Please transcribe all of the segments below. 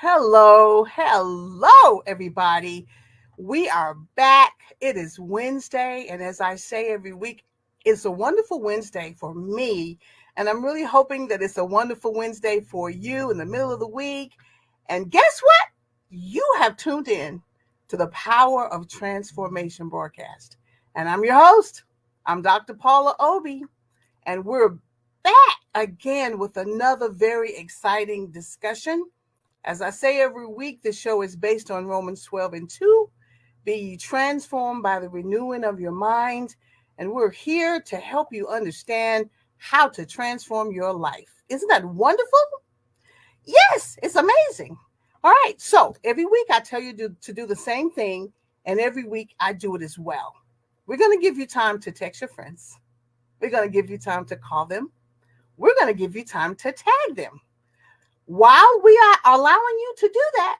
Hello, everybody. We are back. It is Wednesday, and as I say every week, it's a wonderful Wednesday for me. And I'm really hoping that it's a wonderful Wednesday for you in the middle of the week. And guess what? You have tuned in to the Power of Transformation broadcast. And I'm your host. I'm Dr. Paula Obie, and we're back again with another very exciting discussion. As I say every week, this show is based on Romans 12 and 2. Be ye transformed by the renewing of your mind. And we're here to help you understand how to transform your life. Isn't that wonderful? Yes, it's amazing. All right. So every week I tell you to do the same thing. And every week I do it as well. We're going to give you time to text your friends. We're going to give you time to call them. We're going to give you time to tag them. While we are allowing you to do that,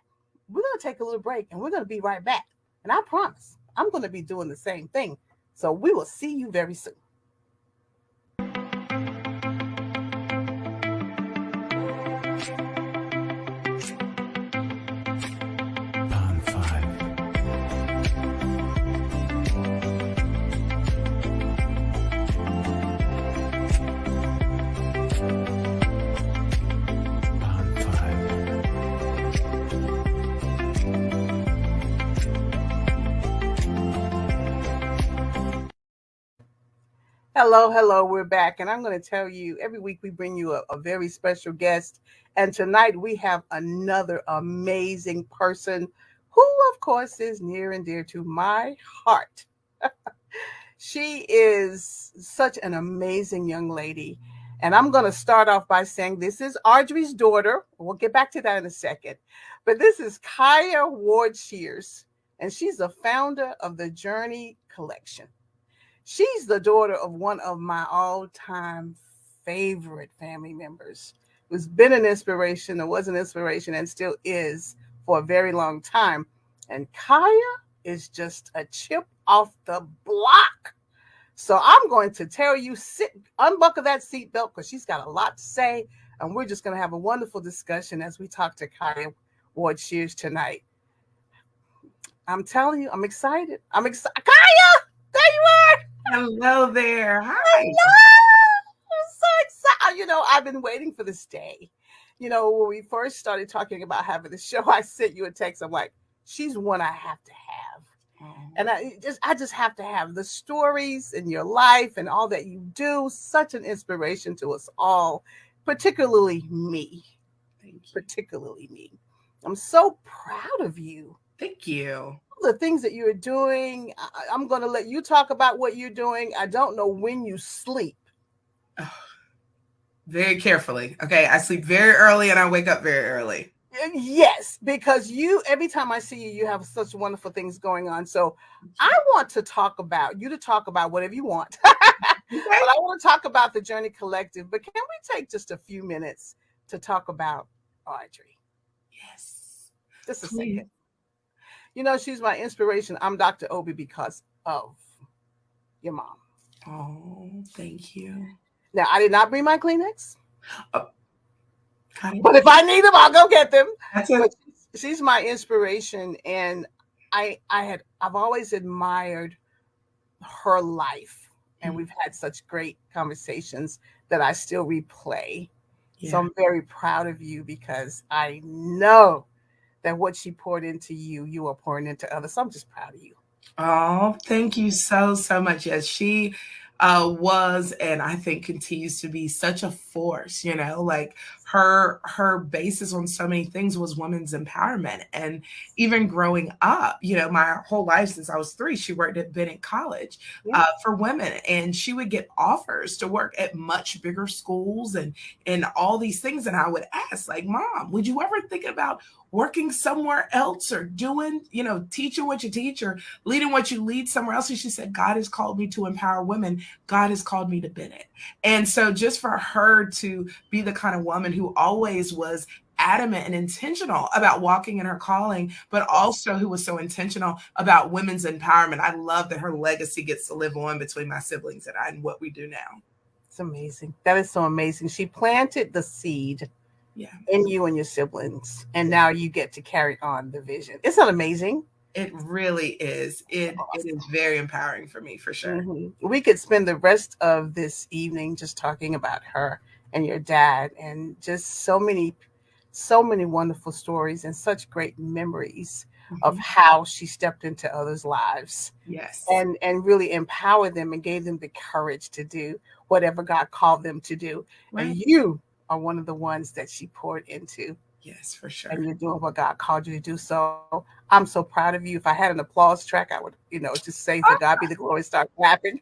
we're going to take a little break and we're going to be right back. And I promise I'm going to be doing the same thing. So we will see you very soon. Hello, we're back. And I'm going to tell you, every week we bring you a very special guest. And tonight we have another amazing person who, of course, is near and dear to my heart. She is such an amazing young lady. And I'm going to start off by saying this is Audrey's daughter. We'll get back to that in a second. But this is Kiya Ward Shears, and she's the founder of the Journey Collection. She's the daughter of one of my all-time favorite family members who's been an inspiration, or was an inspiration, and still is for a very long time. And Kiya is just a chip off the block. So I'm going to tell you, unbuckle that seatbelt because she's got a lot to say. And we're just going to have a wonderful discussion as we talk to Kiya Ward Shears tonight. I'm telling you, I'm excited. Kiya, there you are. Hello there. Hi. Hello. I'm so excited. I've been waiting for this day. When we first started talking about having the show, I sent you a text. I'm like, she's one I have to have. And I just have to have the stories in your life and all that you do. Such an inspiration to us all, particularly me. Particularly me. I'm so proud of you. Thank you. The things that you're doing. I'm going to let you talk about what you're doing. I don't know when you sleep. Very carefully. Okay. I sleep very early and I wake up very early. Yes, because every time I see you, you have such wonderful things going on. So I want to talk about whatever you want. Okay. But I want to talk about the Journey Collective. But can we take just a few minutes to talk about Audrey? Yes. Just a second. She's my inspiration. I'm Dr. Obie because of your mom. Oh, thank you. Now, I did not bring my Kleenex. Oh. But if I need them, I'll go get them. But she's my inspiration. And I've always admired her life. And we've had such great conversations that I still replay. Yeah. So I'm very proud of you because I know that what she poured into you, you are pouring into others. So I'm just proud of you. Oh, thank you so much. Yes, she was, and I think continues to be such a force, like her basis on so many things was women's empowerment. And even growing up, my whole life since I was 3, she worked at Bennett College for women, and she would get offers to work at much bigger schools and all these things. And I would ask, like, Mom, would you ever think about working somewhere else or doing, teaching what you teach or leading what you lead somewhere else? And she said, God has called me to empower women. God has called me to Bennett. And so just for her to be the kind of woman who always was adamant and intentional about walking in her calling, but also who was so intentional about women's empowerment. I love that her legacy gets to live on between my siblings and I and what we do now. It's amazing. That is so amazing. She planted the seed Yeah. in you and your siblings. And now you get to carry on the vision. Isn't that amazing? It really is. It is Awesome. very empowering for me, for sure. We could spend the rest of this evening just talking about her and your dad, and just so many wonderful stories and such great memories of Mhm. how she stepped into others' lives Yes. and really empowered them and gave them the courage to do whatever God called them to do. And Right. you are one of the ones that she poured into, Yes, for sure. and you're doing what God called you to do. So I'm so proud of you. If I had an applause track, I would, just say to God be the glory, start clapping.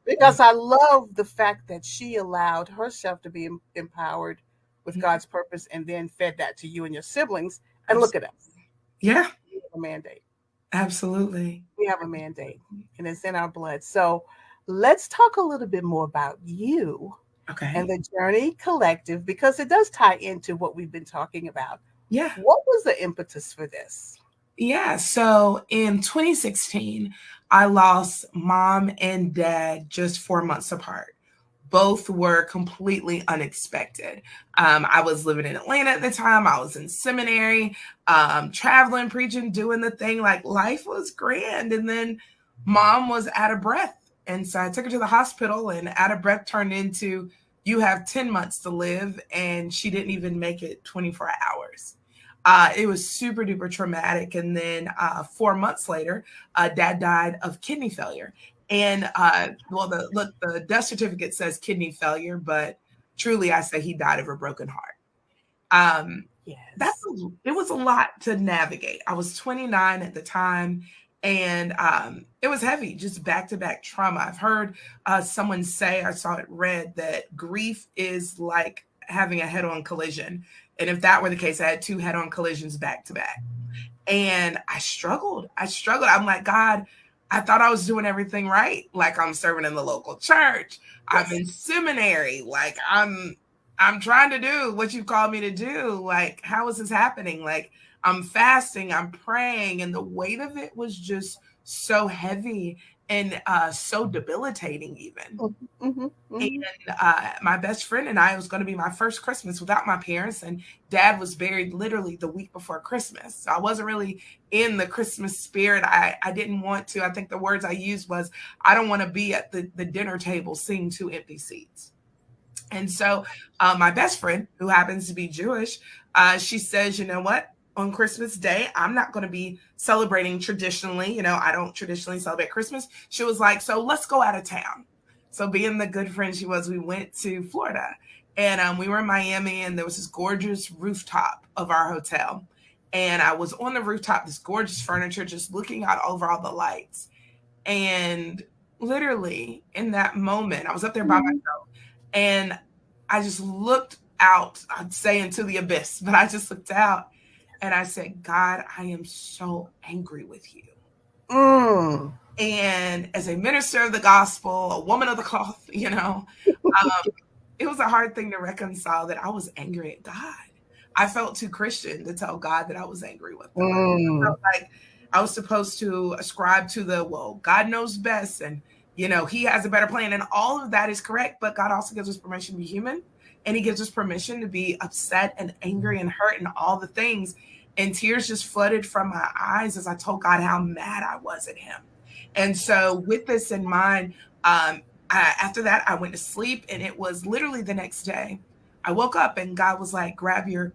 Because I love the fact that she allowed herself to be empowered with Mhm. God's purpose and then fed that to you and your siblings. And look at Absolutely. us. Yeah, We have a mandate. absolutely. We have a mandate, and it's in our blood. So let's talk a little bit more about you and Okay. the Journey Collective, because it does tie into what we've been talking about. Yeah. What was the impetus for this? Yeah. So in 2016, I lost mom and dad just 4 months apart. Both were completely unexpected. I was living in Atlanta at the time. I was in seminary, traveling, preaching, doing the thing. Like life was grand. And then mom was out of breath. And so I took her to the hospital, and out of breath turned into, you have 10 months to live. And she didn't even make it 24 hours. It was super duper traumatic. And then 4 months later, dad died of kidney failure. And well, the death certificate says kidney failure, but truly, I say he died of a broken heart. Um, Yes. it was a lot to navigate. I was 29 at the time, and it was heavy, just back to back trauma. I've heard someone say, I saw it read, that grief is like having a head on collision. And if that were the case, I had two head on collisions back to back. And I struggled. I struggled. I'm like, God, I thought I was doing everything right. Like I'm serving in the local church. I'm Yes. in seminary. Like I'm trying to do what you called me to do. Like, how is this happening? Like I'm fasting, I'm praying, and the weight of it was just so heavy and so debilitating even. Mm-hmm, And hmm my best friend and I, it was going to be my first Christmas without my parents, and dad was buried literally the week before Christmas. So I wasn't really in the Christmas spirit. I didn't want to. I think the words I used was, I don't want to be at the dinner table seeing two empty seats. And so my best friend, who happens to be Jewish, she says, you know what? On Christmas Day, I'm not going to be celebrating traditionally. I don't traditionally celebrate Christmas. She was like, so let's go out of town. So being the good friend she was, we went to Florida. And we were in Miami, and there was this gorgeous rooftop of our hotel. And I was on the rooftop, this gorgeous furniture, just looking out over all the lights. And literally in that moment, I was up there by hmm myself. And I just looked out, I'd say into the abyss, but I just looked out and I said, God, I am so angry with you. Mm. And as a minister of the gospel, a woman of the cloth, it was a hard thing to reconcile that I was angry at God. I felt too Christian to tell God that I was angry with him. I Mm. felt like I was supposed to ascribe to well, God knows best, and he has a better plan, and all of that is correct. But God also gives us permission to be human, and He gives us permission to be upset and angry and hurt and all the things. And tears just flooded from my eyes as I told God how mad I was at Him. And so, with this in mind, after that, I went to sleep, and it was literally the next day. I woke up, and God was like, "Grab your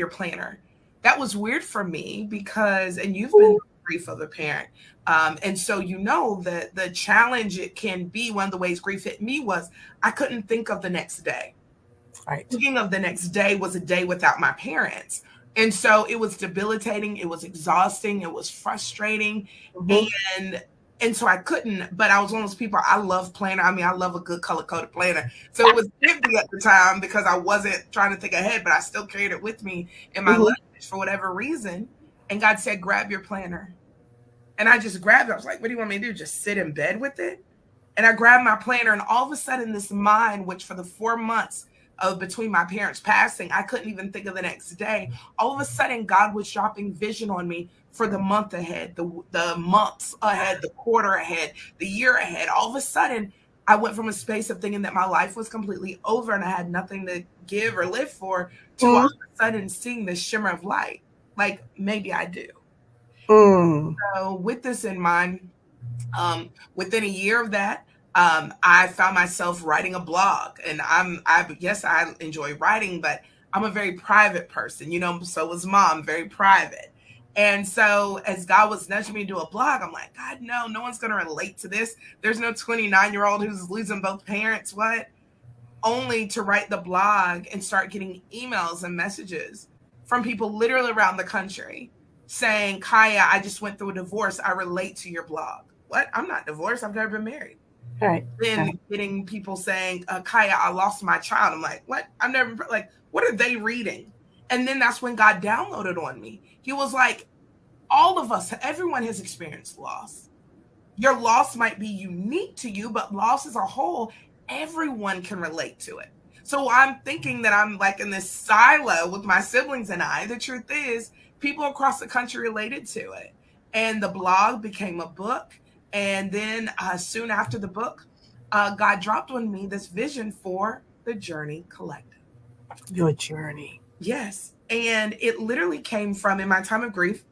planner." That was weird for me because, and you've been Ooh. the grief of a parent, and so that the challenge it can be. One of the ways grief hit me was I couldn't think of the next day. Right. Thinking of the next day was a day without my parents. And so it was debilitating, it was exhausting, it was frustrating. Mm-hmm. And and so I couldn't, but I was one of those people. I love planner. I mean, I love a good color coded planner. So it was empty at the time because I wasn't trying to think ahead, but I still carried it with me in my Mm-hmm. luggage for whatever reason. And God said, grab your planner. And I just grabbed it. I was like, what do you want me to do? Just sit in bed with it? And I grabbed my planner, and all of a sudden, this mind, which for the 4 months of between my parents passing, I couldn't even think of the next day. All of a sudden, God was dropping vision on me for the month ahead, the months ahead, the quarter ahead, the year ahead. All of a sudden, I went from a space of thinking that my life was completely over and I had nothing to give or live for, to all Mm, of a sudden seeing this shimmer of light. Like, maybe I do. mm. So, with this in mind, within a year of that, I found myself writing a blog, and yes, I enjoy writing, but I'm a very private person, so was mom, very private. And so as God was nudging me to do a blog, I'm like, God, no, no one's going to relate to this. There's no 29-year-old who's losing both parents. What? Only to write the blog and start getting emails and messages from people literally around the country saying, Kiya, I just went through a divorce. I relate to your blog. What? I'm not divorced. I've never been married. Right. Then Right. getting people saying, Kiya, I lost my child. I'm like, what? I've never, like, what are they reading? And then that's when God downloaded on me. He was like, all of us, everyone has experienced loss. Your loss might be unique to you, but loss as a whole, everyone can relate to it. So I'm thinking that I'm like in this silo with my siblings and I. The truth is, people across the country related to it. And the blog became a book. And then soon after the book, God dropped on me this vision for the Journey Collective. Your journey. Yes. And it literally came from, in my time of grief,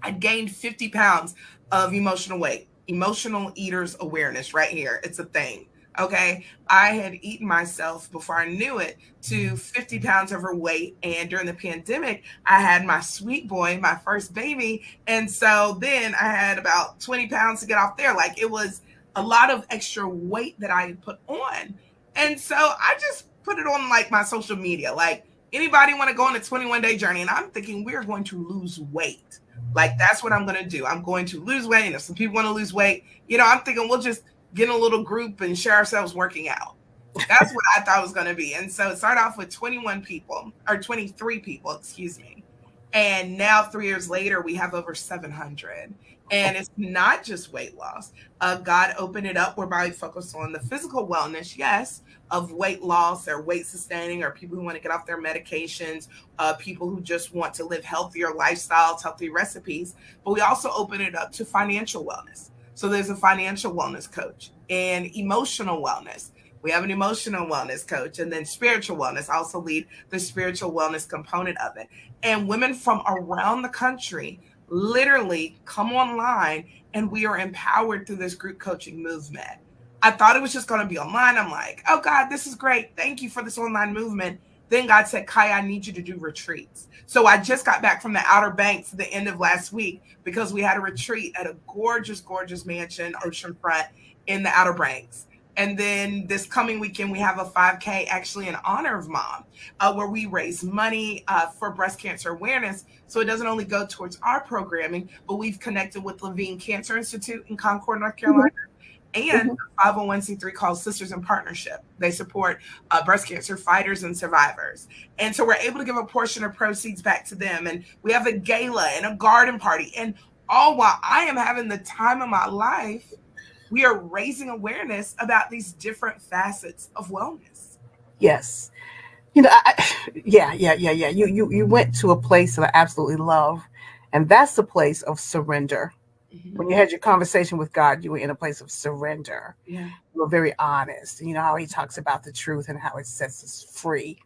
I gained 50 pounds of emotional weight, emotional eaters awareness right here. It's a thing. Okay. I had eaten myself before I knew it to 50 pounds overweight. And during the pandemic, I had my sweet boy, my first baby. And so then I had about 20 pounds to get off there. Like, it was a lot of extra weight that I put on. And so I just put it on like my social media. Like, anybody want to go on a 21-day journey? And I'm thinking we're going to lose weight. Like, that's what I'm going to do. I'm going to lose weight. And if some people want to lose weight, I'm thinking we'll just get in a little group and share ourselves working out. That's what I thought it was going to be. And so it started off with 21 people, or 23 people, excuse me. And now 3 years later, we have over 700. And it's not just weight loss. God opened it up whereby we focus on the physical wellness, yes, of weight loss or weight sustaining, or people who want to get off their medications, people who just want to live healthier lifestyles, healthy recipes. But we also open it up to financial wellness. So there's a financial wellness coach and emotional wellness. We have an emotional wellness coach, and then spiritual wellness. I also lead the spiritual wellness component of it. And women from around the country literally come online, and we are empowered through this group coaching movement. I thought it was just going to be online. I'm like, oh God, this is great. Thank you for this online movement. Then God said, Kiya, I need you to do retreats. So I just got back from the Outer Banks at the end of last week because we had a retreat at a gorgeous, gorgeous mansion, oceanfront in the Outer Banks. And then this coming weekend, we have a 5K actually in honor of mom, where we raise money for breast cancer awareness. So it doesn't only go towards our programming, but we've connected with Levine Cancer Institute in Concord, North Carolina, and a 501c3 called Sisters in Partnership. They support breast cancer fighters and survivors. And so we're able to give a portion of proceeds back to them. And we have a gala and a garden party. And all while I am having the time of my life, we are raising awareness about these different facets of wellness. Yes. Yeah. You went to a place that I absolutely love, and that's the place of surrender. Mm-hmm. When you had your conversation with God, you were in a place of surrender. Yeah. You were very honest. You know how he talks about the truth and how it sets us free.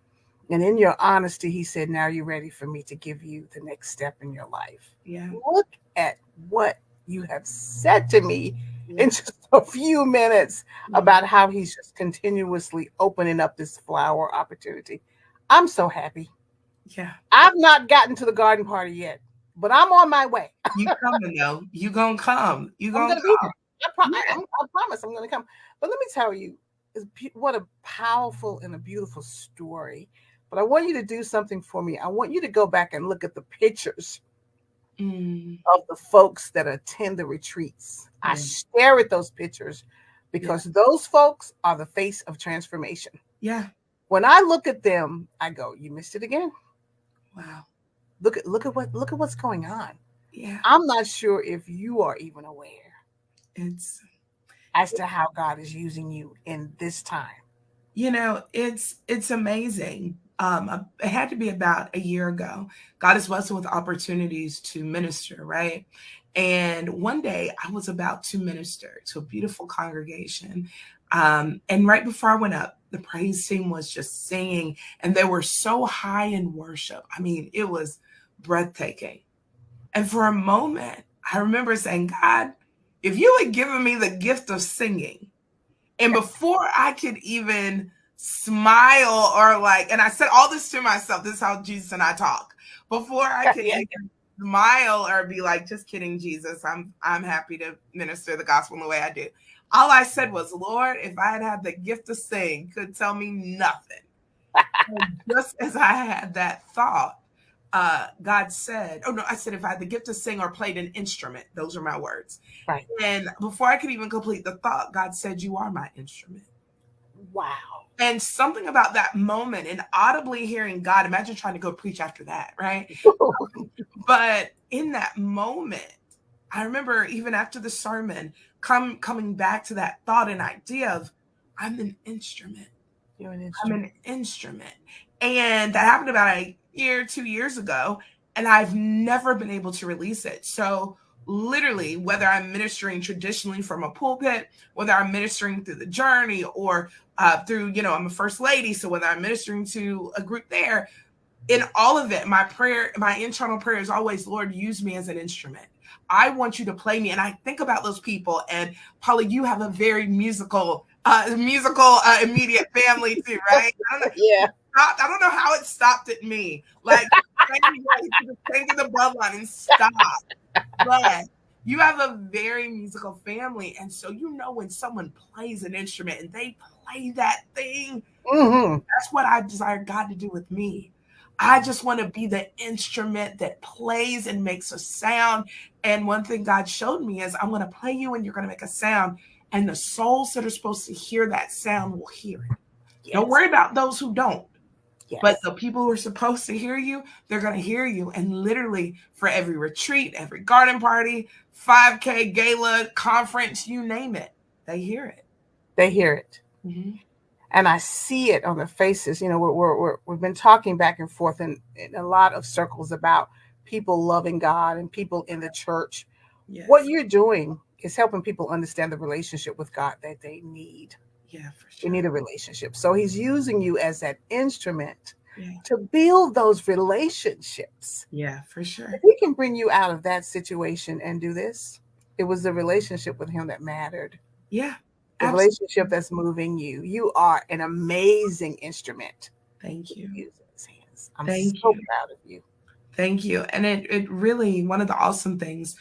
And in your honesty, he said, now you're ready for me to give you the next step in your life. Yeah. Look at what you have said to me Yeah. in just a few minutes about how he's just continuously opening up this flower opportunity. I'm so happy. Yeah. I've not gotten to the garden party yet, but I'm on my way. You coming though. You gonna come. You I'm gonna going to be come. there. I promise I'm going to come. But let me tell you, what a powerful and a beautiful story. But I want you to do something for me. I want you to go back and look at the pictures of the folks that attend the retreats. I stare at those pictures because those folks are the face of transformation. Yeah. When I look at them, I go, you missed it again. Wow. Look at what's going on. Yeah. I'm not sure if you are even aware as to how God is using you in this time. It's amazing. It had to be about a year ago. God is blessed with opportunities to minister, right? And one day I was about to minister to a beautiful congregation. And right before I went up, the praise team was just singing, and they were so high in worship. I mean, it was breathtaking. And for a moment, I remember saying, God, if you had given me the gift of singing, and before I could even smile or like, and I said all this to myself, this is how Jesus and I talk. Before I could Yeah. even smile or be like, just kidding, Jesus, I'm happy to minister the gospel in the way I do. All I said was, Lord, if I had had the gift to sing, could tell me nothing. And just as I had that thought, God said, oh no, I said, if I had the gift to sing or played an instrument, those are my words. Right. And before I could even complete the thought, God said, you are my instrument. Wow. And something about that moment and audibly hearing God, imagine trying to go preach after that, right? But in that moment, I remember even after the sermon, coming back to that thought and idea of, I'm an instrument. You're an I'm instrument. an instrument. And that happened about a year, 2 years ago. And I've never been able to release it. So literally, whether I'm ministering traditionally from a pulpit, whether I'm ministering through the journey or through, I'm a first lady. So whether I'm ministering to a group there, in all of it, my prayer, my internal prayer is always, Lord, use me as an instrument. I want you to play me. And I think about those people. And Paula, you have a very musical immediate family too, right? Yeah. I don't know how it stopped at me. Like, changing the bloodline and stop. But you have a very musical family. And so, when someone plays an instrument and they play that thing, that's what I desire God to do with me. I just want to be the instrument that plays and makes a sound. And one thing God showed me is I'm going to play you and you're going to make a sound. And the souls that are supposed to hear that sound will hear it. Yes. Don't worry about those who don't. Yes. But the people who are supposed to hear you, they're going to hear you. And literally for every retreat, every garden party, 5K, gala, conference, you name it, they hear it. They hear it. Mm-hmm. And I see it on their faces. We've been talking back and forth in a lot of circles about people loving God and people in the church. Yes. What you're doing is helping people understand the relationship with God that they need. Yeah, for sure. We need a relationship. So he's using you as that instrument to build those relationships. Yeah, for sure. If he can bring you out of that situation and do this, it was the relationship with him that mattered. Yeah. The relationship that's moving you. You are an amazing instrument. Thank you. I'm so proud of you. Thank you. And it really, one of the awesome things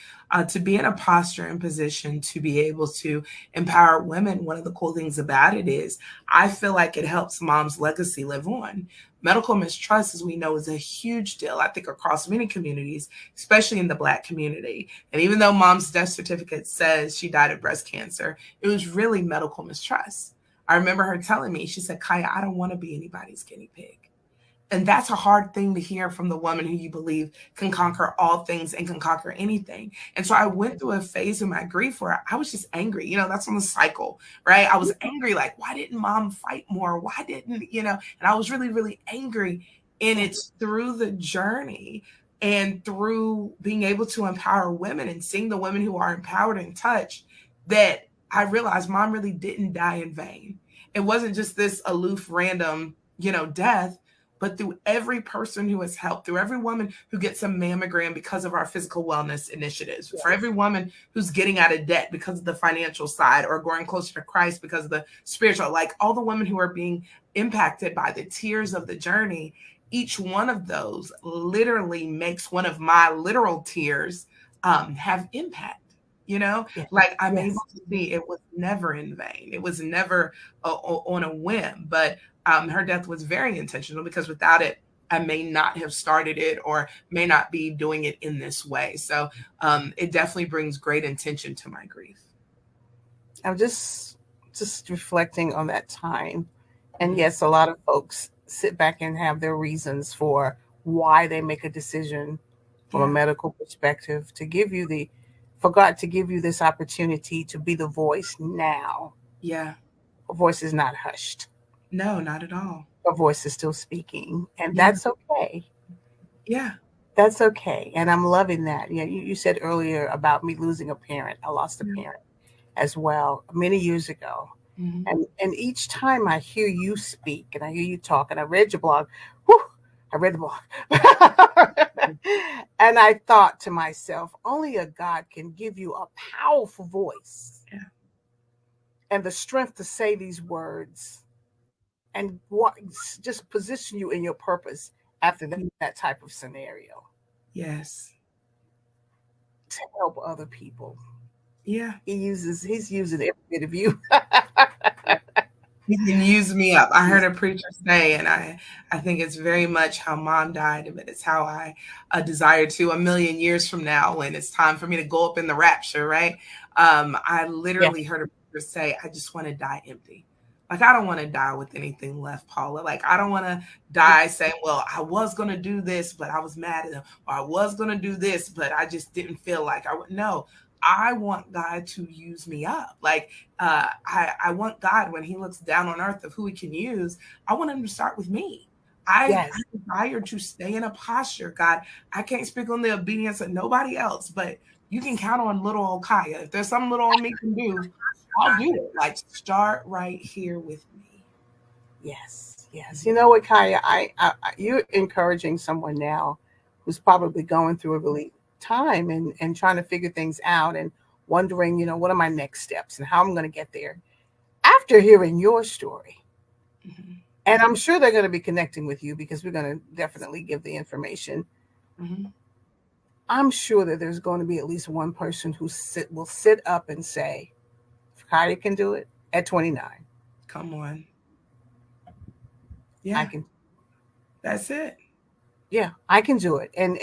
to be in a posture and position to be able to empower women, one of the cool things about it is I feel like it helps mom's legacy live on. Medical mistrust, as we know, is a huge deal, I think, across many communities, especially in the Black community. And even though mom's death certificate says she died of breast cancer, it was really medical mistrust. I remember her telling me, she said, Kiya, I don't want to be anybody's guinea pig. And that's a hard thing to hear from the woman who you believe can conquer all things and can conquer anything. And so I went through a phase in my grief where I was just angry. That's on the cycle, right? I was angry, like, why didn't mom fight more? Why didn't, and I was really, really angry. And it's through the journey and through being able to empower women and seeing the women who are empowered and touched that I realized mom really didn't die in vain. It wasn't just this aloof, random, death. But through every person who has helped, through every woman who gets a mammogram because of our physical wellness initiatives, for every woman who's getting out of debt because of the financial side or growing closer to Christ because of the spiritual, like all the women who are being impacted by the tears of the journey, each one of those literally makes one of my literal tears have impact. Like I'm able to see it was never in vain. It was never on a whim, but her death was very intentional because without it, I may not have started it or may not be doing it in this way. So it definitely brings great intention to my grief. I'm just reflecting on that time. And yes, a lot of folks sit back and have their reasons for why they make a decision from a medical perspective for God to give you this opportunity to be the voice now. Yeah. A voice is not hushed. No, not at all. A voice is still speaking, and that's okay. Yeah. That's okay. And I'm loving that. You said earlier about me losing a parent. I lost a parent as well many years ago. Mhm. And each time I hear you speak and I hear you talk, and I read your blog, whew, I read the blog. And I thought to myself, only a God can give you a powerful voice Yeah. and the strength to say these words and what, just position you in your purpose after that type of scenario Yes. to help other people. Yeah. He's using every bit of you. He can use me up. I heard He's, a preacher say, and I think it's very much how mom died, but it's how I desire to a million years from now when it's time for me to go up in the rapture, right? I yeah, literally heard a preacher say, I just want to die empty. Like, I don't want to die with anything left, Paula. Like, I don't want to die saying, well, I was going to do this, but I was mad at him. Or I was going to do this, but I just didn't feel like I would. No, I want God to use me up. Like, I want God, when he looks down on earth of who he can use, I want him to start with me. I yes, desire to stay in a posture. God, I can't speak on the obedience of nobody else, but you can count on little old Kiya. If there's something little old me can do, I'll do it. Like, start right here with me. yes, yes. You know what, Kaya? You're encouraging someone now who's probably going through a really time and trying to figure things out and wondering, what are my next steps and how I'm going to get there. After hearing your story, Mhm. and I'm sure they're going to be connecting with you because we're going to definitely give the information. Mhm. I'm sure that there's going to be at least one person who will sit up and say, if Kaya can do it at 29, Come on. I Yeah, can. that's it. Yeah, I can do it. And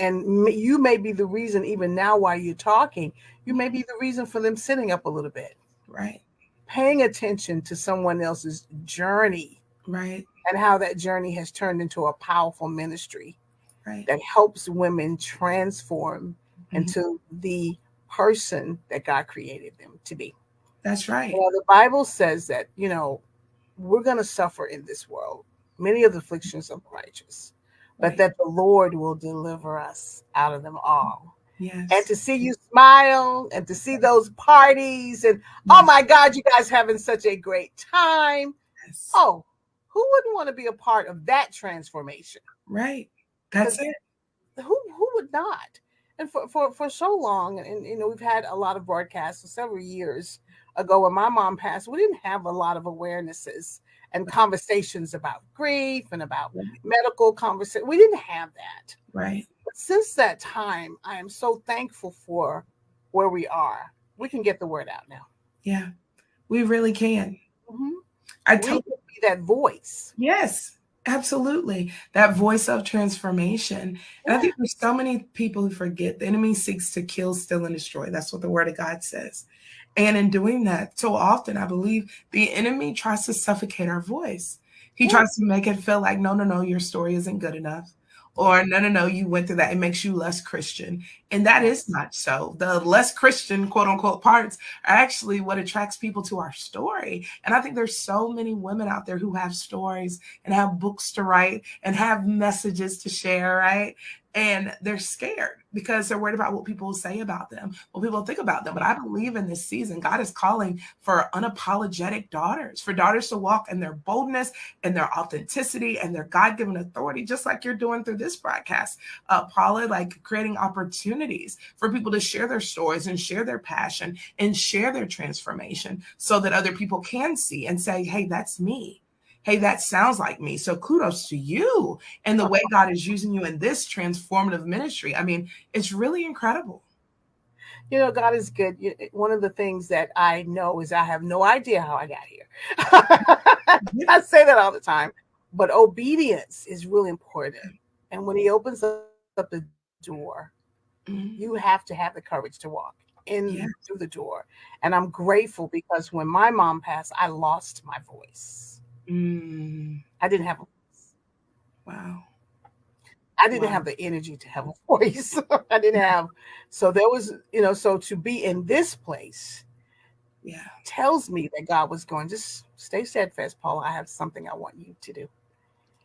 you may be the reason, even now while you're talking, you may be the reason for them sitting up a little bit, Right. paying attention to someone else's journey Right. and how that journey has turned into a powerful ministry Right. that helps women transform Mhm. into the person that God created them to be. That's right. The Bible says that, we're going to suffer in this world many of the afflictions of the righteous, but Right. that the Lord will deliver us out of them all. And Yes. to see you smile and to see those parties and, oh Yes. my God, you guys having such a great time. Yes. Oh, who wouldn't want to be a part of that transformation? Right. That's Because it. who would not? And for so long, and we've had a lot of broadcasts for several years ago when my mom passed, we didn't have a lot of awarenesses and conversations about grief and about Right. medical conversation. We didn't have that. Right. But since that time, I am so thankful for where we are. We can get the word out now. Yeah. We really can. Mhm. I We totally. can be that voice. Yes, absolutely. That voice of transformation. And I Yeah. think there's so many people who forget the enemy seeks to kill, steal, and destroy. That's what the word of God says. And in doing that, so often I believe the enemy tries to suffocate our voice. He Yeah. tries to make it feel like, no, no, no, your story isn't good enough. Or no, no, no, you went through that. It makes you less Christian. And that is Yes. not so. The less Christian, quote unquote, parts are actually what attracts people to our story. And I think there's so many women out there who have stories and have books to write and have messages to share, right? And they're scared because they're worried about what people will say about them, what people think about them. But I believe in this season, God is calling for unapologetic daughters, for daughters to walk in their boldness and their authenticity and their God given authority, just like you're doing through this broadcast, Paula, like creating opportunities for people to share their stories and share their passion and share their transformation so that other people can see and say, hey, that's me. Hey, that sounds like me. So kudos to you and the way God is using you in this transformative ministry. I mean, it's really incredible. God is good. One of the things that I know is I have no idea how I got here. Yeah. I say that all the time, but obedience is really important. And when He opens up the door, you have to Mhm. have the courage to walk in Yeah. through the door. And I'm grateful because when my mom passed, I lost my voice. Mm. I didn't have a voice. Wow. I didn't Wow. have the energy to have a voice. I didn't have. So there was, so to be in this place Yeah. tells me that God was going, just stay steadfast, Paula. I have something I want you to do.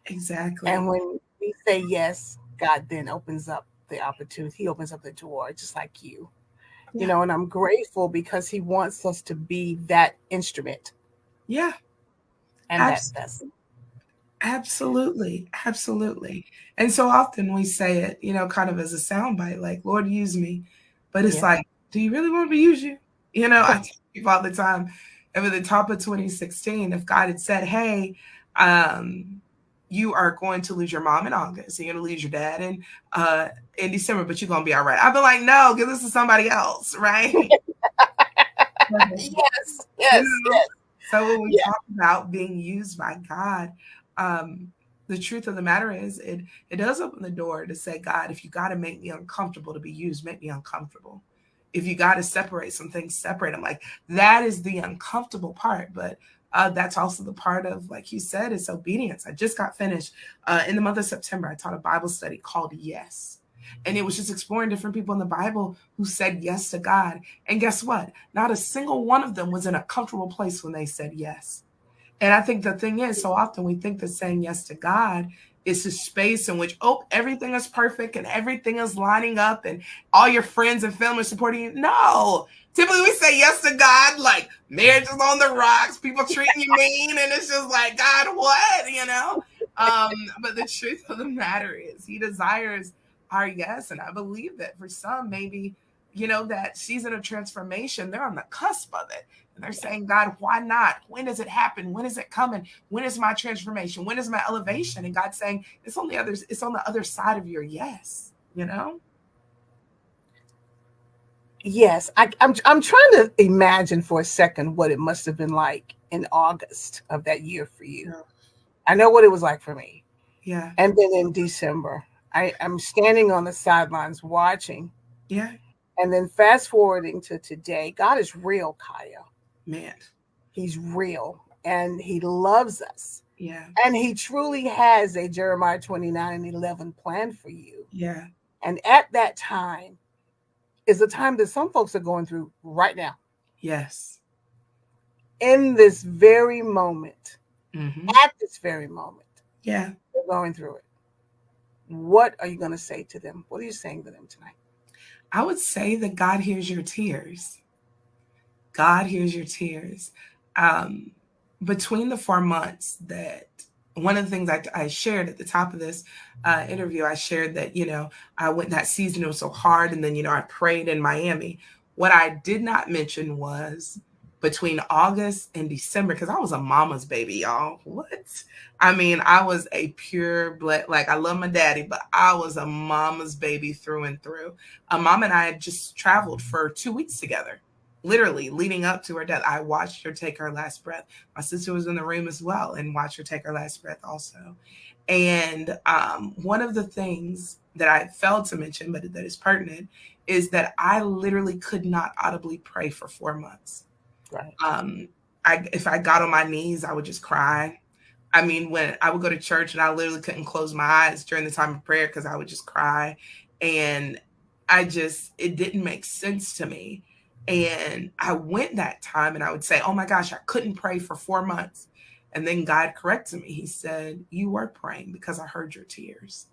Exactly. And when we say yes, God then opens up the opportunity. He opens up the door, just like you. Yeah. And I'm grateful because He wants us to be that instrument. Yeah. And that's Absolutely. Absolutely. And so often we say it, kind of as a soundbite, like, Lord, use me. But it's yeah. like, do you really want me to use you? I tell people all the time, at the top of 2016, if God had said, hey, you are going to lose your mom in August, you're going to lose your dad in December, but you're going to be all right. I'd be like, no, give this to somebody else, right? Yes, You yes, know? yes. So when we Yeah. talk about being used by God, the truth of the matter is it does open the door to say, God, if you got to make me uncomfortable to be used, make me uncomfortable. If you got to separate some things, separate them. Like that is the uncomfortable part, but that's also the part of, like you said, it's obedience. I just got finished in the month of September. I taught a Bible study called Yes. And it was just exploring different people in the Bible who said yes to God. And guess what? Not a single one of them was in a comfortable place when they said yes. And I think the thing is, so often we think that saying yes to God is a space in which, oh, everything is perfect and everything is lining up and all your friends and family are supporting you. No. Typically we say yes to God, like marriage is on the rocks, people treating you mean, and it's just like, God, what? But the truth of the matter is he desires our yes. And I believe that for some, maybe, that season of transformation, they're on the cusp of it. And they're saying, God, why not? When does it happen? When is it coming? When is my transformation? When is my elevation? And God's saying, it's on the other side of your yes. Yes, I'm trying to imagine for a second what it must have been like in August of that year for you. Yeah. I know what it was like for me. Yeah. And then in December, I'm standing on the sidelines watching. Yeah. And then fast forwarding to today, God is real, Kiya. Man. He's real and he loves us. Yeah. And he truly has a Jeremiah 29:11 plan for you. Yeah. And at that time is the time that some folks are going through right now. Yes. In this very moment, Mm-hmm. at this very moment, yeah, they're going through it. What are you going to say to them? What are you saying to them tonight? I would say that God hears your tears. God hears your tears. Between the 4 months that one of the things I shared at the top of this interview, I shared that, I went that season, it was so hard. And then, I prayed in Miami. What I did not mention was between August and December, because I was a mama's baby, y'all. What? I mean, I was a pure blood, like I love my daddy, but I was a mama's baby through and through. Mom and I had just traveled for 2 weeks together. Literally leading up to her death, I watched her take her last breath. My sister was in the room as well and watched her take her last breath also. And one of the things that I failed to mention, but that is pertinent, is that I literally could not audibly pray for 4 months. Right. If I got on my knees, I would just cry. I mean, when I would go to church and I literally couldn't close my eyes during the time of prayer because I would just cry. And it didn't make sense to me. And I went that time and I would say, oh my gosh, I couldn't pray for 4 months. And then God corrected me. He said, you were praying because I heard your tears.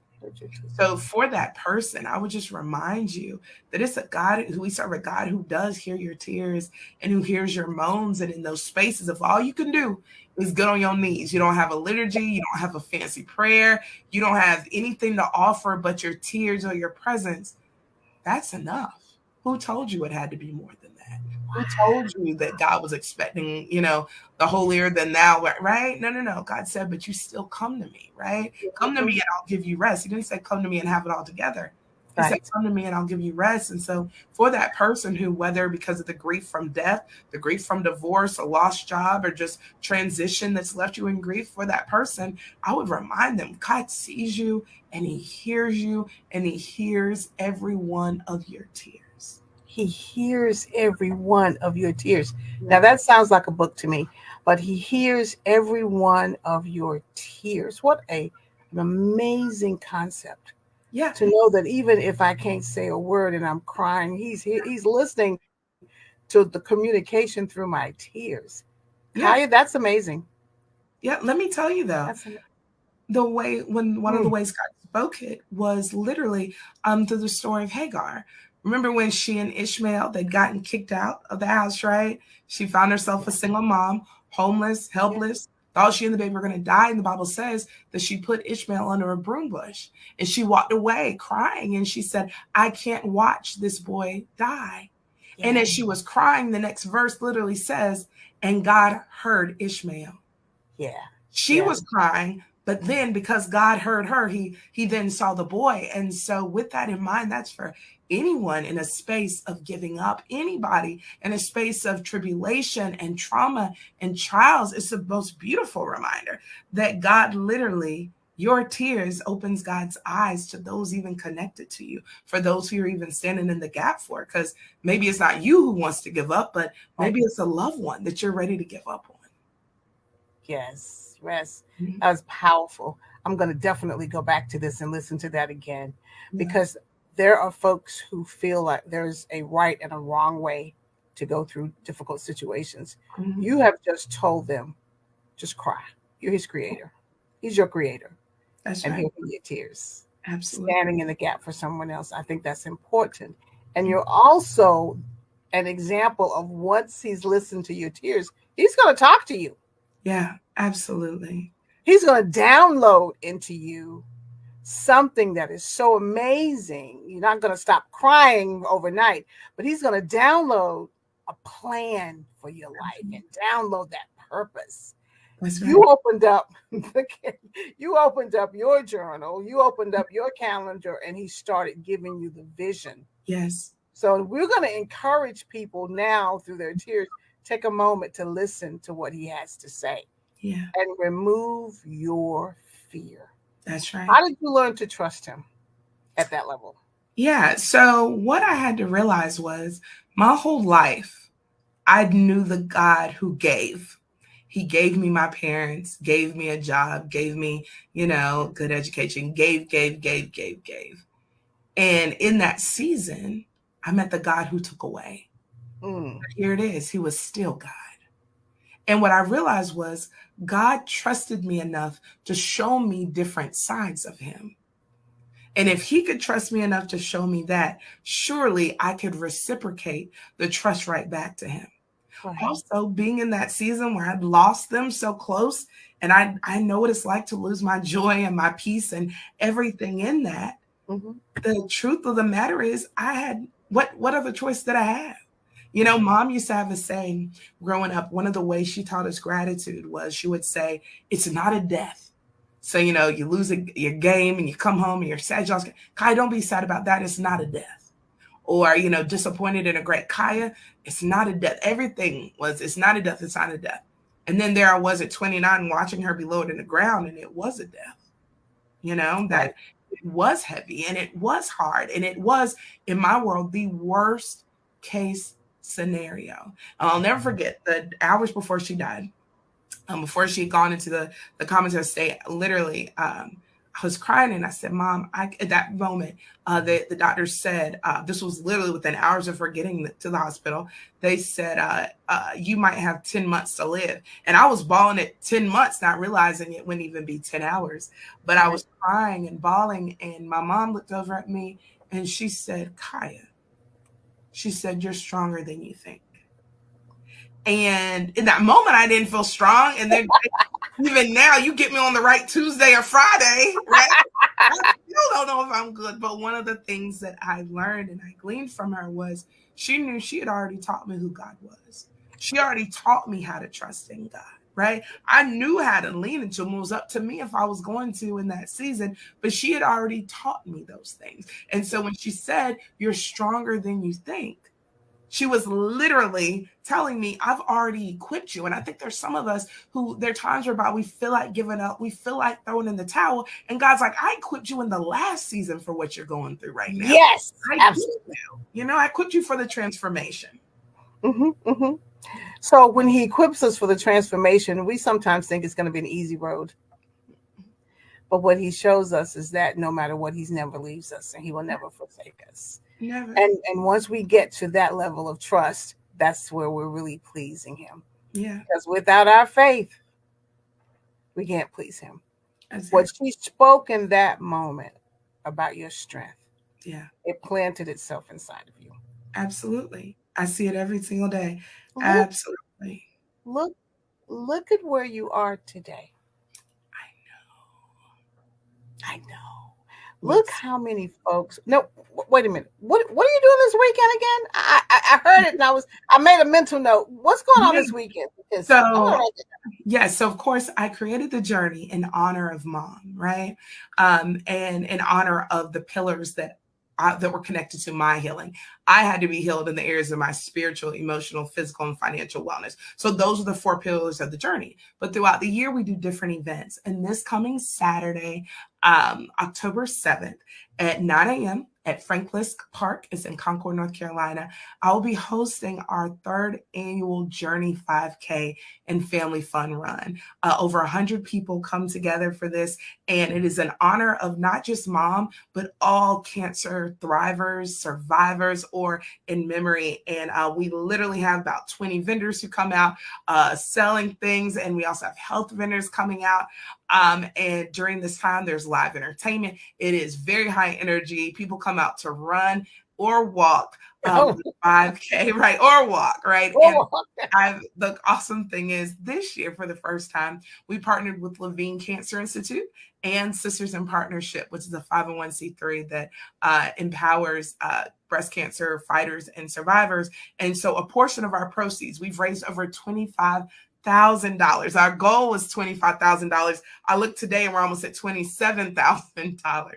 So for that person, I would just remind you that it's a God who we serve, a God who does hear your tears and who hears your moans. And in those spaces, if all you can do is get on your knees, you don't have a liturgy, you don't have a fancy prayer, you don't have anything to offer but your tears or your presence, that's enough. Who told you it had to be more than that? Who told you that God was expecting, the holier than thou, right? No. God said, but you still come to me, right? Come to me and I'll give you rest. He didn't say come to me and have it all together. He said, come to me and I'll give you rest. And so for that person who, whether because of the grief from death, the grief from divorce, a lost job, or just transition that's left you in grief, for that person, I would remind them, God sees you and he hears you and he hears every one of your tears. He hears every one of your tears. Now that sounds like a book to me, but he hears every one of your tears. What an amazing concept. Yeah. To know that even if I can't say a word and I'm crying, he's listening to the communication through my tears. Yeah. Kiya, that's amazing. Yeah, let me tell you though, the way when one of the ways God spoke it was literally through the story of Hagar. Remember when she and Ishmael, they'd gotten kicked out of the house, right? She found herself a single mom. homeless, Yeah. helpless, thought she and the baby were going to die. And the Bible says that she put Ishmael under a broom bush and she walked away crying. And she said, I can't watch this boy die. And Yeah. as she was crying, the next verse literally says, and God heard Ishmael. Yeah. She Yeah. was crying, but then because God heard her, he then saw the boy. And so with that in mind, that's for anyone in a space of giving up, anybody in a space of tribulation and trauma and trials. It's the most beautiful reminder that God literally, your tears opens God's eyes to those even connected to you, for those who you're even standing in the gap for, because maybe it's not you who wants to give up, but Right. maybe it's a loved one that you're ready to give up on. Yes. Yes. Mhm. That was powerful. I'm going to definitely go back to this and listen to that again, Yeah. because there are folks who feel like there's a right and a wrong way to go through difficult situations. Mhm. You have just told them, just cry. You're his creator. He's your creator. That's And right. he'll be your tears. Absolutely. Standing in the gap for someone else. I think that's important. And Mm. you're also an example of, once he's listened to your tears, he's going to talk to you. Yeah, absolutely. He's going to download into you something that is so amazing. You're not going to stop crying overnight, but he's going to download a plan for your life and download that purpose. That's right. You opened up you opened up your journal, you opened up your calendar, and he started giving you the vision. Yes. So we're going to encourage people now through their tears, take a moment to listen to what he has to say Yeah, and remove your fear. that's right. How did you learn to trust him at that level? Yeah. So what I had to realize was my whole life, I knew the God who gave. He gave me my parents, gave me a job, gave me, good education, gave. And in that season, I met the God who took away. Mm, But here it is. He was still God. And what I realized was God trusted me enough to show me different sides of him. And if he could trust me enough to show me that, surely I could reciprocate the trust right back to him. right. Also, being in that season where I'd lost them so close, and I know what it's like to lose my joy and my peace and everything in that. Mm-hmm. The truth of the matter is, I had what other choice did I have? Mom used to have a saying growing up. One of the ways she taught us gratitude was she would say, it's not a death. So, you lose your game and you come home and you're sad. Kai, don't be sad about that. It's not a death. Or, disappointed in a great Kaya, it's not a death. Everything was, it's not a death. It's not a death. And then there I was at 29 watching her be lowered in the ground, and it was a death, Right. that it was heavy and it was hard. And it was, in my world, the worst case scenario. I'll never forget the hours before she died, before she had gone into the comatose state. Literally, I was crying and I said, Mom, at that moment, the doctor said, this was literally within hours of her getting to the hospital. They said, you might have 10 months to live. And I was bawling at 10 months, not realizing it wouldn't even be 10 hours. But I was crying and bawling. And my mom looked over at me and she said, Kaya, she said, you're stronger than you think. And in that moment, I didn't feel strong. And then even now, you get me on the right Tuesday or Friday, right? I still don't know if I'm good. But one of the things that I learned and I gleaned from her was she knew she had already taught me who God was. She already taught me how to trust in God, right? I knew how to lean into him. It was up to me if I was going to in that season, but she had already taught me those things. And so when she said, you're stronger than you think, she was literally telling me, I've already equipped you. And I think there's some of us who there are times whereby we feel like giving up. We feel like throwing in the towel. And God's like, I equipped you in the last season for what you're going through right now. Yes, I absolutely. I equipped you for the transformation. Mm-hmm, mm-hmm. So when he equips us for the transformation, we sometimes think it's going to be an easy road. But what he shows us is that no matter what, he's never leaves us and he will never forsake us. Never. And once we get to that level of trust, that's where we're really pleasing him. Yeah. Because without our faith, we can't please him. Exactly. What she spoke in that moment about your strength, yeah, it planted itself inside of you. Absolutely. I see it every single day. Look, Absolutely. look look at where you are today. I know. Look Yes. how many folks. No, wait a minute. What are you doing this weekend again? I heard it and I made a mental note. What's going on Yeah. this weekend? Because I want to So write it yes, so of course I created the journey in honor of mom, right? And in honor of the pillars that were connected to my healing. I had to be healed in the areas of my spiritual, emotional, physical, and financial wellness. So those are the four pillars of the journey. But throughout the year, we do different events. And this coming Saturday, October 7th at 9 a.m. at Frank Lisk Park, it's in Concord, North Carolina, I will be hosting our third annual Journey 5K and Family Fun Run. Over 100 people come together for this, and it is in honor of not just mom, but all cancer thrivers, survivors, or in memory. And we literally have about 20 vendors who come out selling things, and we also have health vendors coming out. And during this time, there's live entertainment. It is very high energy. People come out to run or walk down. the 5K, right? Or walk, right? And Oh, the awesome thing is this year, for the first time, we partnered with Levine Cancer Institute and Sisters in Partnership, which is a 501c3 that empowers breast cancer fighters and survivors. And so a portion of our proceeds, we've raised over $25,000. Our goal was $25,000. I looked today and we're almost at $27,000.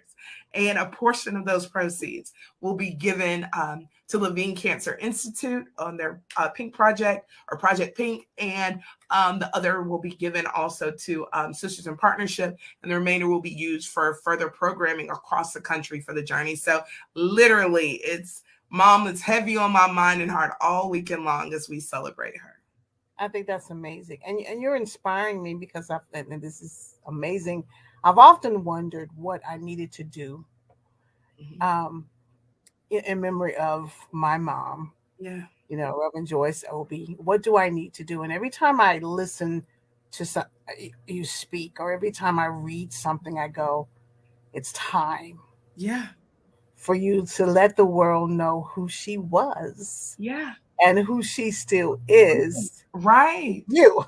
And a portion of those proceeds will be given to Levine Cancer Institute on their Pink Project or Project Pink. And the other will be given also to Sisters in Partnership. And the remainder will be used for further programming across the country for the journey. So literally, it's mom that's heavy on my mind and heart all weekend long as we celebrate her. I think that's amazing, and you're inspiring me because and this is amazing. I've often wondered what I needed to do Mhm. um, in memory of my mom, Yeah. Reverend Joyce Obie. What do I need to do? And every time I listen to you speak, or every time I read something, I go, it's time Yeah. for you to let the world know who she was Yeah. and who she still is. Right. You.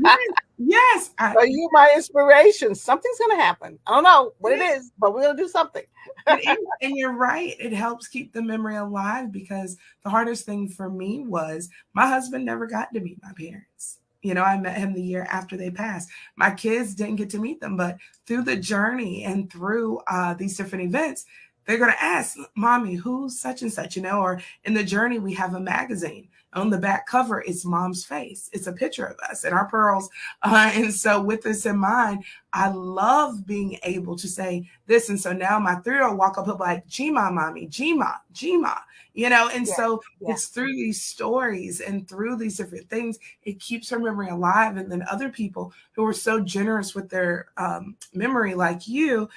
Yes. Yes. So you my inspiration. Something's gonna happen. I don't know what it Yeah. is, but we're gonna do something. It is, and you're right. It helps keep the memory alive because the hardest thing for me was my husband never got to meet my parents. I met him the year after they passed. My kids didn't get to meet them, but through the journey and through these different events, they're going to ask, Mommy, who's such and such, or in the journey, we have a magazine. On the back cover, it's mom's face. It's a picture of us and our pearls. And so, with this in mind, I love being able to say this. And so now my 3-year-old walk up, he'll be like, Gma, mommy, Gma, Gma, and Yeah, so yeah, it's through these stories and through these different things, it keeps her memory alive. And then other people who are so generous with their memory, like you,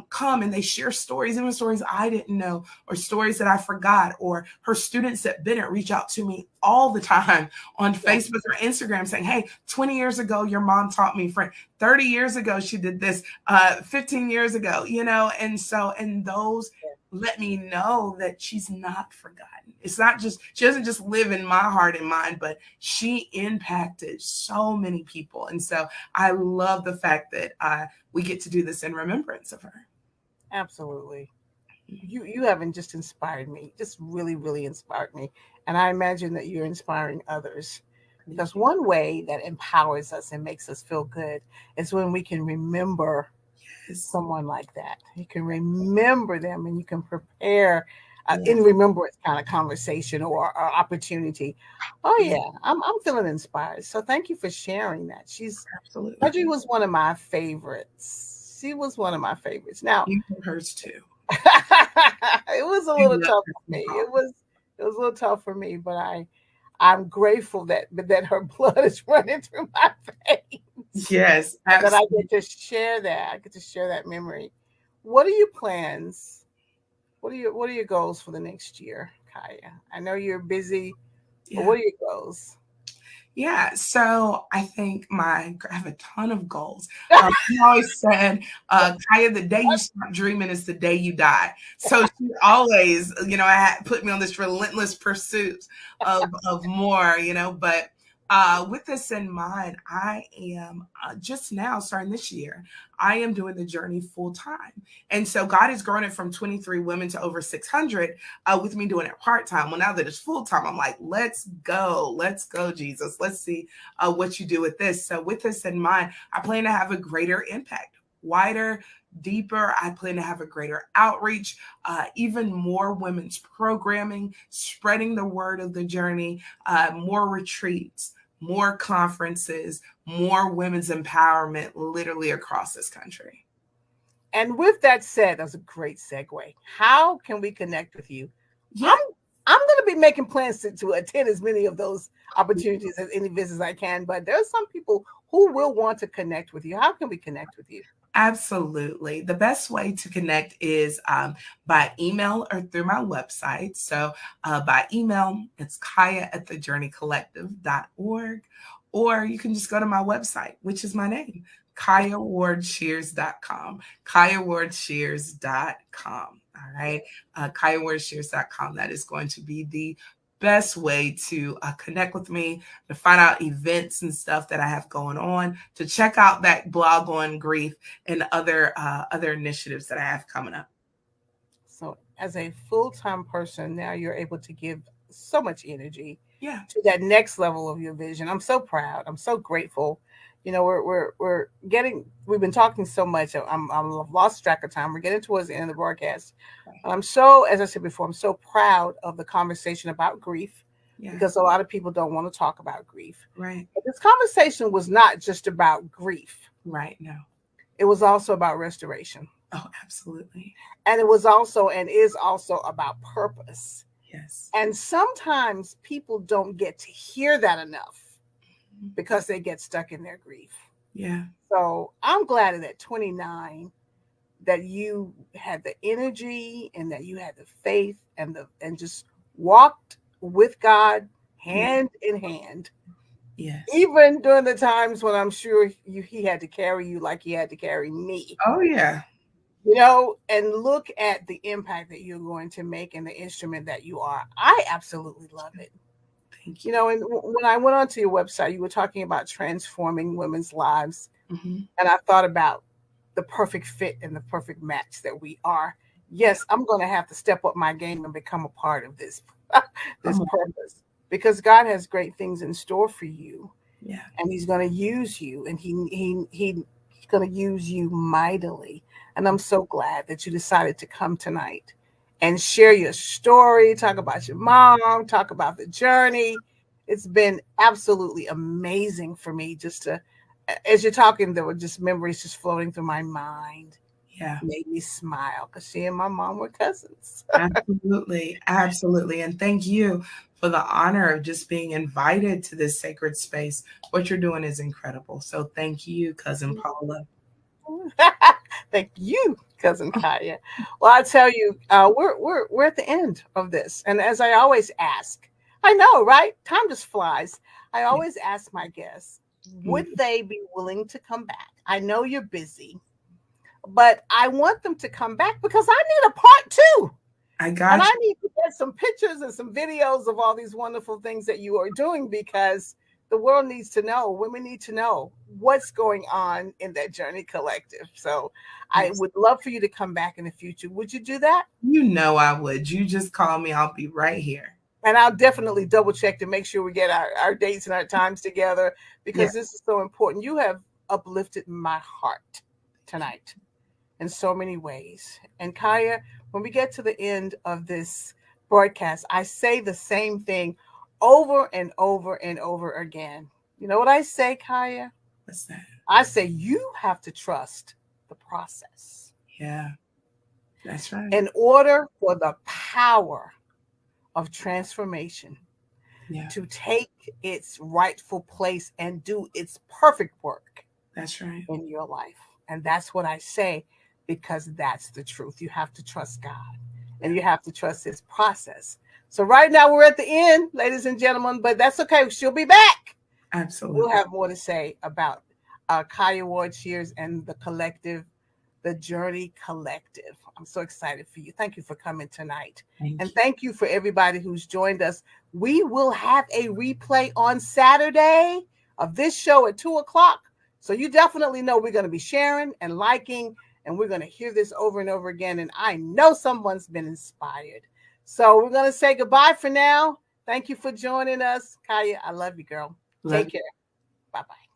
come and they share stories, even stories I didn't know, or stories that I forgot, or her students at Bennett reach out to me all the time on yeah, Facebook or Instagram saying, hey, 20 years ago, your mom taught me French. 30 years ago, she did this, 15 years ago, and those yeah. let me know that she's not forgotten. It's not just, she doesn't just live in my heart and mind, but she impacted so many people. And so I love the fact that we get to do this in remembrance of her. Absolutely. You haven't just inspired me, just really, really inspired me. And I imagine that you're inspiring others. Thank Because you. one way that empowers us and makes us feel good is when we can remember Yes. someone like that. You can remember them and you can prepare in Yes. remembrance kind of conversation or opportunity. Oh Yes. yeah, I'm feeling inspired. So thank you for sharing that. Absolutely. Audrey was one of my favorites. She was one of my favorites. Now, You were hers too. it was a You little love tough her for me. song. It was a little tough for me, but I'm grateful that her blood is running through my veins. Yes, That I absolutely. get to share that. I get to share that memory. What are your plans? What are your goals for the next year, Kiya? I know you're busy, but Yeah. what are your goals? Yeah, so I think I have a ton of goals. I always said, Kaya, the day you stop dreaming is the day you die. So she always, put me on this relentless pursuit of more, but With this in mind, I am just now starting this year. I am doing the journey full time, and so God has grown it from 23 women to over 600. With me doing it part time. Well, now that it's full time, I'm like, let's go, Jesus. Let's see what you do with this. So, with this in mind, I plan to have a greater impact, wider, deeper. I plan to have a greater outreach, even more women's programming, spreading the word of the journey, more retreats, more conferences, more women's empowerment literally across this country. And with that said, that's a great segue. How can we connect with you? Yeah. I'm going to be making plans to attend as many of those opportunities as any visits I can, but there's some people who will want to connect with you. How can we connect with you? Absolutely. The best way to connect is by email or through my website. So by email, it's Kiya@thejourneycollective.org, or you can just go to my website, which is my name, KiyaWardShears.com, KiyaWardShears.com. All right. KiyaWardShears.com. That is going to be the best way to connect with me, to find out events and stuff that I have going on, to check out that blog on grief and other initiatives that I have coming up. So as a full-time person, now you're able to give so much energy Yeah. to that next level of your vision. I'm so proud. I'm so grateful. You know, we've been talking so much. I've lost track of time. We're getting towards the end of the broadcast. I'm so, as I said before, I'm so proud of the conversation about grief, because a lot of people don't want to talk about grief. Right. But this conversation was not just about grief. Right. No. It was also about restoration. Oh, absolutely. And it was also and is also about purpose. Yes. And sometimes people don't get to hear that enough because they get stuck in their grief. Yeah. So I'm glad that at 29 that you had the energy and that you had the faith and just walked with God hand in hand. Yes. Even during the times when I'm sure he had to carry you like he had to carry me. Oh, yeah. You know, and look at the impact that you're going to make and the instrument that you are. I absolutely love it. Thank you. You know, and when I went onto your website, you were talking about transforming women's lives. Mm-hmm. And I thought about the perfect fit and the perfect match that we are. Yes, I'm going to have to step up my game and become a part of this purpose, because God has great things in store for you. Yeah. And he's going to use you, and he's going to use you mightily. And I'm so glad that you decided to come tonight and share your story, talk about your mom, talk about the journey. It's been absolutely amazing for me just to, as you're talking, there were just memories just floating through my mind. Yeah. Made me smile because she and my mom were cousins. Absolutely. Absolutely. And thank you for the honor of just being invited to this sacred space. What you're doing is incredible. So thank you, Cousin Paula. Thank you, Cousin Kiya. Well, I tell you, we're at the end of this, and as I always ask, I know, right? Time just flies. I always ask my guests, would they be willing to come back? I know you're busy, but I want them to come back because I need a part two. I need to get some pictures and some videos of all these wonderful things that you are doing, because the world needs to know, women need to know what's going on in that Journey Collective. So I would love for you to come back in the future. Would you do that? You know I would. You just call me. I'll be right here. And I'll definitely double check to make sure we get our dates and our times together, because this is so important. You have uplifted my heart tonight in so many ways. And Kiya, when we get to the end of this broadcast, I say the same thing over and over and over again. You know what I say, Kiya? What's that? I say you have to trust the process. Yeah, that's right. In order for the power of transformation to take its rightful place and do its perfect work. That's right. In your life. And that's what I say, because that's the truth. You have to trust God, and you have to trust his process. So right now we're at the end, ladies and gentlemen, but that's okay. She'll be back. Absolutely. We'll have more to say about Kiya Ward Shears and the the Journey Collective. I'm so excited for you. Thank you for coming tonight. Thank And you. thank you for everybody who's joined us. We will have a replay on Saturday of this show at 2 o'clock. So you definitely know we're going to be sharing and liking, and we're going to hear this over and over again. And I know someone's been inspired. So we're going to say goodbye for now. Thank you for joining us. Kiya, I love you, girl. Love Take care. Bye-bye.